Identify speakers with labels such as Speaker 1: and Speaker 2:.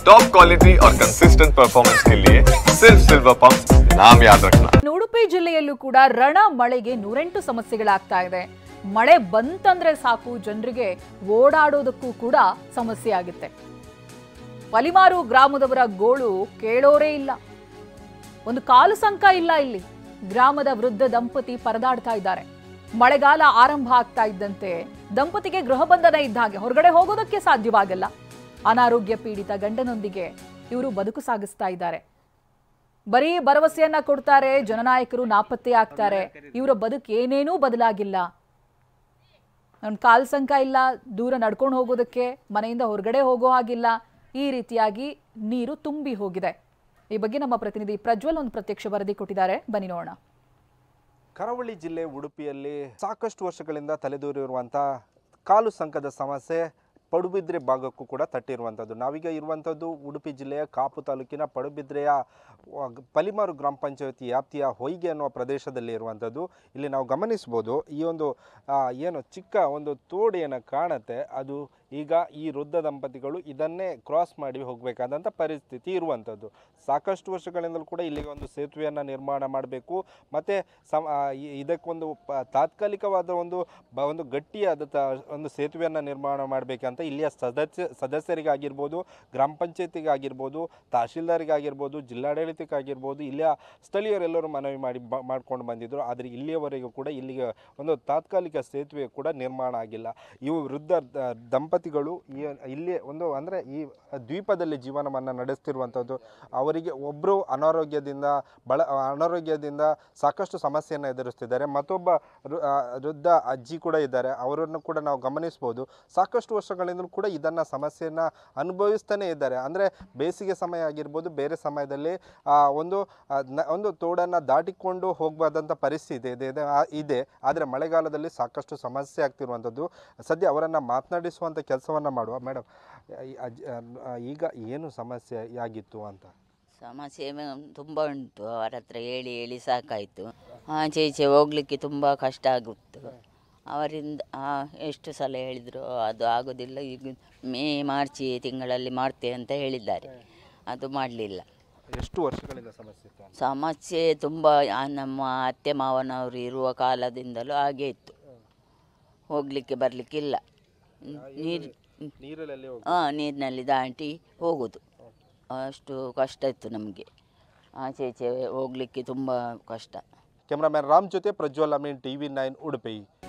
Speaker 1: Top quality और consistent performance के लिए सिर्फ सिल्वर पंप नाम याद रखना।
Speaker 2: ಉಡುಪಿ ಜಿಲ್ಲೆಯಲ್ಲೂ ಕೂಡ ರಣ ಮಳೆಗೆ 108 ಸಮಸ್ಯೆಗಳಾಗ್ತಾ ಇದೆ. ಮಳೆ ಬಂತಂದ್ರೆ ಸಾಕು ಜನರಿಗೆ ಓಡಾಡೋದಕ್ಕೂ ಕೂಡ ಸಮಸ್ಯೆ ಆಗುತ್ತೆ. ಪಲಿಮಾರು ಗ್ರಾಮದವರ ಗೋಳು ಕೇಳೋರೇ ಇಲ್ಲ. ಒಂದು ಕಾಲು ಸಂಕ ಇಲ್ಲ ಇಲ್ಲಿ. ಗ್ರಾಮದ ವೃದ್ಧ ದಂಪತಿ ಪರದಾಡ್ತಾ ಇದ್ದಾರೆ. ಮಳೆಗಾಲ ಆರಂಭ ಆಗ್ತಾ ಇದ್ದಂತೆ ದಂಪತಿಗೆ ಗೃಹ ಬಂಧನ ಇದ್ದ ಹಾಗೆ ಹೊರಗಡೆ ಹೋಗೋದಕ್ಕೆ ಸಾಧ್ಯವಾಗಿಲ್ಲ. ಅನಾರೋಗ್ಯ ಪೀಡಿತ ಗಂಡನೊಂದಿಗೆ ಇವರು ಬದುಕು ಸಾಗಿಸ್ತಾ ಇದ್ದಾರೆ. ಬರೀ ಭರವಸೆಯನ್ನ ಕೊಡ್ತಾರೆ, ಜನನಾಯಕರು ನಾಪತ್ತೆ ಆಗ್ತಾರೆ. ಇವರ ಬದುಕು ಏನೇನೂ ಬದಲಾಗಿಲ್ಲ. ನನ್ನ ಕಾಲ್ ಸಂಕ ಇಲ್ಲ, ದೂರ ನಡ್ಕೊಂಡು ಹೋಗೋದಕ್ಕೆ, ಮನೆಯಿಂದ ಹೊರಗಡೆ ಹೋಗೋ ಹಾಗಿಲ್ಲ. ಈ ರೀತಿಯಾಗಿ ನೀರು ತುಂಬಿ ಹೋಗಿದೆ. ಈ ಬಗ್ಗೆ ನಮ್ಮ ಪ್ರತಿನಿಧಿ ಪ್ರಜ್ವಲ್ ಒಂದು ಪ್ರತ್ಯಕ್ಷ ವರದಿ ಕೊಟ್ಟಿದ್ದಾರೆ, ಬನ್ನಿ ನೋಡೋಣ.
Speaker 3: ಕರಾವಳಿ ಜಿಲ್ಲೆ ಉಡುಪಿಯಲ್ಲಿ ಸಾಕಷ್ಟು ವರ್ಷಗಳಿಂದ ತಲೆದೂರಿರುವಂತಹ ಕಾಲು ಸಂಕದ ಸಮಸ್ಯೆ ಪಡುಬಿದ್ರೆ ಭಾಗಕ್ಕೂ ಕೂಡ ತಟ್ಟಿರುವಂಥದ್ದು. ನಾವೀಗ ಇರುವಂಥದ್ದು ಉಡುಪಿ ಜಿಲ್ಲೆಯ ಕಾಪು ತಾಲೂಕಿನ ಪಡುಬಿದ್ರೆಯ ಪಲಿಮಾರು ಗ್ರಾಮ ಪಂಚಾಯತಿ ವ್ಯಾಪ್ತಿಯ ಹೊಯ್ಗೆ ಅನ್ನುವ ಪ್ರದೇಶದಲ್ಲಿ ಇರುವಂಥದ್ದು. ಇಲ್ಲಿ ನಾವು ಗಮನಿಸ್ಬೋದು, ಈ ಒಂದು ಏನು ಚಿಕ್ಕ ಒಂದು ತೋಡು ಏನು ಕಾಣುತ್ತೆ, ಅದು ಈಗ ಈ ವೃದ್ಧ ದಂಪತಿಗಳು ಇದನ್ನೇ ಕ್ರಾಸ್ ಮಾಡಿ ಹೋಗಬೇಕಾದಂಥ ಪರಿಸ್ಥಿತಿ ಇರುವಂಥದ್ದು. ಸಾಕಷ್ಟು ವರ್ಷಗಳಿಂದಲೂ ಕೂಡ ಇಲ್ಲಿಗೆ ಒಂದು ಸೇತುವೆಯನ್ನು ನಿರ್ಮಾಣ ಮಾಡಬೇಕು, ಮತ್ತು ಇದಕ್ಕೊಂದು ತಾತ್ಕಾಲಿಕವಾದ ಒಂದು ಗಟ್ಟಿಯಾದ ಒಂದು ಸೇತುವೆಯನ್ನು ನಿರ್ಮಾಣ ಮಾಡಬೇಕಂತ ಇಲ್ಲಿಯ ಸದಸ್ಯರಿಗಾಗಿರ್ಬೋದು, ಗ್ರಾಮ ಪಂಚಾಯತಿಗಾಗಿರ್ಬೋದು, ತಹಶೀಲ್ದಾರಿಗಾಗಿರ್ಬೋದು, ಜಿಲ್ಲಾಡಳಿತಕ್ಕಾಗಿರ್ಬೋದು, ಇಲ್ಲಿಯ ಸ್ಥಳೀಯರೆಲ್ಲರೂ ಮನವಿ ಮಾಡ್ಕೊಂಡು ಬಂದಿದ್ದರು. ಆದರೆ ಇಲ್ಲಿಯವರೆಗೂ ಕೂಡ ಇಲ್ಲಿಗೆ ಒಂದು ತಾತ್ಕಾಲಿಕ ಸೇತುವೆ ಕೂಡ ನಿರ್ಮಾಣ ಆಗಿಲ್ಲ. ಇವು ವೃದ್ಧ ದಂಪತಿಗಳು ಇಲ್ಲಿ ಅಂದರೆ ಈ ದ್ವೀಪದಲ್ಲಿ ಜೀವನವನ್ನು ನಡೆಸ್ತಿರುವಂಥದ್ದು. ಅವರಿಗೆ ಒಬ್ಬರು ಅನಾರೋಗ್ಯದಿಂದ ಸಾಕಷ್ಟು ಸಮಸ್ಯೆಯನ್ನು ಎದುರಿಸ್ತಿದ್ದಾರೆ. ಮತ್ತೊಬ್ಬ ವೃದ್ಧ ಅಜ್ಜಿ ಕೂಡ ಇದ್ದಾರೆ. ಅವರನ್ನು ಕೂಡ ನಾವು ಗಮನಿಸ್ಬೋದು. ಸಾಕಷ್ಟು ವರ್ಷಗಳಿಂದಲೂ ಕೂಡ ಇದನ್ನು ಸಮಸ್ಯೆಯನ್ನು ಅನುಭವಿಸ್ತಾನೆ ಇದ್ದಾರೆ. ಅಂದರೆ ಬೇಸಿಗೆ ಸಮಯ ಆಗಿರ್ಬೋದು, ಬೇರೆ ಸಮಯದಲ್ಲಿ ಒಂದು ತೋಡನ್ನು ದಾಟಿಕೊಂಡು ಹೋಗಬಾರ್ದಂಥ ಪರಿಸ್ಥಿತಿ ಇದೆ. ಆದರೆ ಮಳೆಗಾಲದಲ್ಲಿ ಸಾಕಷ್ಟು ಸಮಸ್ಯೆ ಆಗ್ತಿರುವಂಥದ್ದು. ಸದ್ಯ ಅವರನ್ನು ಮಾತನಾಡಿಸುವಂಥ ಕೆಲಸವನ್ನು ಮಾಡುವ. ಮೇಡಮ್, ಈಗ ಏನು ಸಮಸ್ಯೆ ಆಗಿತ್ತು ಅಂತ?
Speaker 4: ಸಮಸ್ಯೆ ತುಂಬ ಉಂಟು. ಅವರ ಹತ್ರ ಹೇಳಿ ಸಾಕಾಯಿತು. ಆಚೆ ಈಚೆ ಹೋಗಲಿಕ್ಕೆ ತುಂಬ ಕಷ್ಟ ಆಗುತ್ತು. ಅವರಿಂದ ಎಷ್ಟು ಸಲ ಹೇಳಿದರು, ಅದು ಆಗೋದಿಲ್ಲ. ಈಗ ಮಾರ್ಚ್ ತಿಂಗಳಲ್ಲಿ ಮಾಡ್ತೇವೆ ಅಂತ ಹೇಳಿದ್ದಾರೆ, ಅದು ಮಾಡಲಿಲ್ಲ.
Speaker 3: ಎಷ್ಟು ವರ್ಷಗಳಿಂದ
Speaker 4: ಸಮಸ್ಯೆ ತುಂಬ. ನಮ್ಮ ಅತ್ತೆ ಮಾವನವರು ಇರುವ ಕಾಲದಿಂದಲೂ ಹಾಗೆ ಇತ್ತು. ಹೋಗಲಿಕ್ಕೆ ಬರಲಿಕ್ಕಿಲ್ಲ. ನೀರಿನಲ್ಲಿ ದಾಟಿ ಹೋಗೋದು, ಅಷ್ಟು ಕಷ್ಟ ಇತ್ತು ನಮಗೆ. ಆಚೆ ಈಚೆ ಹೋಗಲಿಕ್ಕೆ ತುಂಬ ಕಷ್ಟ.
Speaker 3: ಕ್ಯಾಮ್ರಾಮನ್ ರಾಮ್ ಜೊತೆ ಪ್ರಜ್ವಲ್ ಅಮೀನ್, TV9 ಉಡುಪಿ.